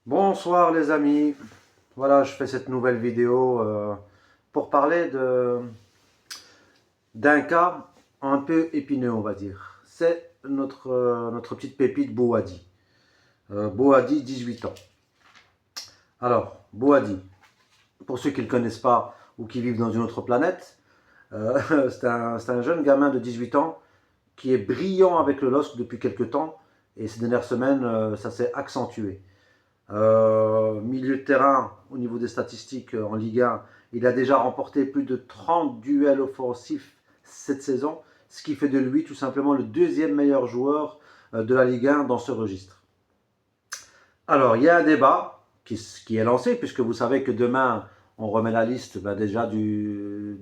Bonsoir les amis, voilà je fais cette nouvelle vidéo pour parler d'un cas un peu épineux on va dire. C'est notre petite pépite Boadi. Boadi, 18 ans. Alors, Boadi, pour ceux qui ne le connaissent pas ou qui vivent dans une autre planète, c'est un jeune gamin de 18 ans qui est brillant avec le LOSC depuis quelques temps et ces dernières semaines ça s'est accentué. Milieu de terrain, au niveau des statistiques en Ligue 1, il a déjà remporté plus de 30 duels offensifs cette saison, ce qui fait de lui tout simplement le deuxième meilleur joueur de la Ligue 1 dans ce registre. Alors, il y a un débat qui est lancé, puisque vous savez que demain, on remet la liste déjà du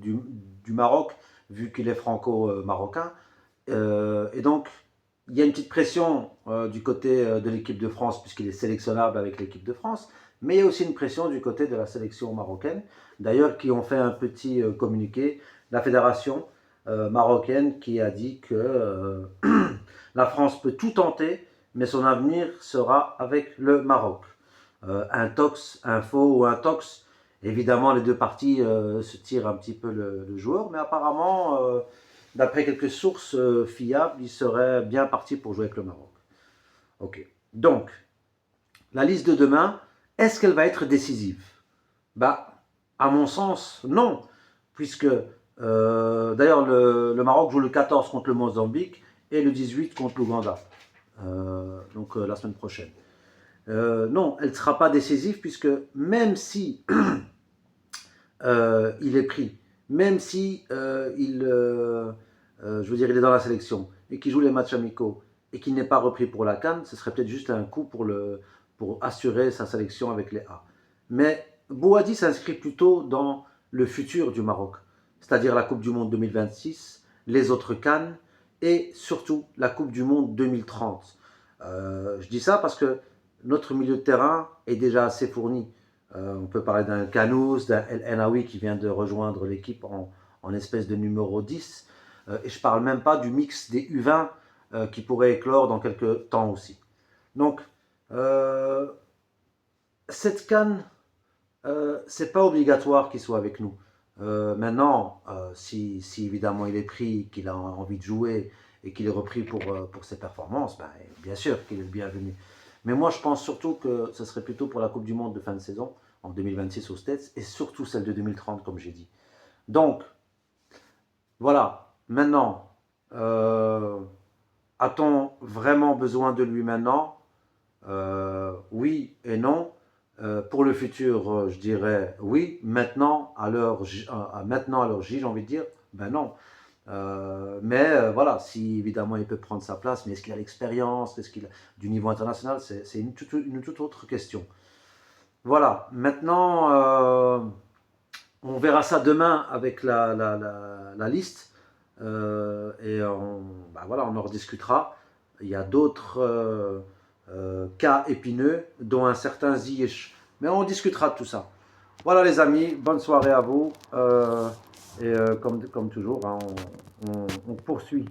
Maroc, vu qu'il est franco-marocain. Et donc, il y a une petite pression du côté de l'équipe de France, puisqu'il est sélectionnable avec l'équipe de France, mais il y a aussi une pression du côté de la sélection marocaine, d'ailleurs qui ont fait un petit communiqué, la fédération marocaine qui a dit que la France peut tout tenter, mais son avenir sera avec le Maroc. Un tox, un faux ou un tox, évidemment les deux parties se tirent un petit peu le joueur, mais apparemment d'après quelques sources fiables, il serait bien parti pour jouer avec le Maroc. Ok. Donc, la liste de demain, est-ce qu'elle va être décisive? Bah, à mon sens, non. Puisque, d'ailleurs, le Maroc joue le 14 contre le Mozambique et le 18 contre l'Ouganda. Donc, la semaine prochaine. Non, elle ne sera pas décisive puisque même si il est pris, même si je veux dire, il est dans la sélection et qu'il joue les matchs amicaux et qu'il n'est pas repris pour la CAN, ce serait peut-être juste un coup pour assurer sa sélection avec les A. Mais Boadi s'inscrit plutôt dans le futur du Maroc, c'est-à-dire la Coupe du Monde 2026, les autres CAN et surtout la Coupe du Monde 2030. Je dis ça parce que notre milieu de terrain est déjà assez fourni. On peut parler d'un Kanous, d'un El Enaoui qui vient de rejoindre l'équipe en espèce de numéro 10. Et je ne parle même pas du mix des U20 qui pourrait éclore dans quelques temps aussi. Donc, cette canne, c'est pas obligatoire qu'il soit avec nous. Maintenant, si évidemment il est pris, qu'il a envie de jouer et qu'il est repris pour ses performances, ben, bien sûr qu'il est le bienvenu. Mais moi, je pense surtout que ce serait plutôt pour la Coupe du Monde de fin de saison, en 2026 aux States, et surtout celle de 2030, comme j'ai dit. Donc, voilà. Maintenant, a-t-on vraiment besoin de lui maintenant? Oui et non. Pour le futur, je dirais oui. Maintenant, à l'heure J, j'ai envie de dire, ben non. Mais voilà, si évidemment il peut prendre sa place, mais est-ce qu'il a l'expérience, est-ce qu'il a du niveau international, c'est une toute autre question. Voilà, maintenant, on verra ça demain avec la liste. Ben voilà, on en rediscutera. Il y a d'autres cas épineux, dont un certain Ziyech. Mais on discutera de tout ça. Voilà les amis, bonne soirée à vous. Comme toujours, hein, on poursuit.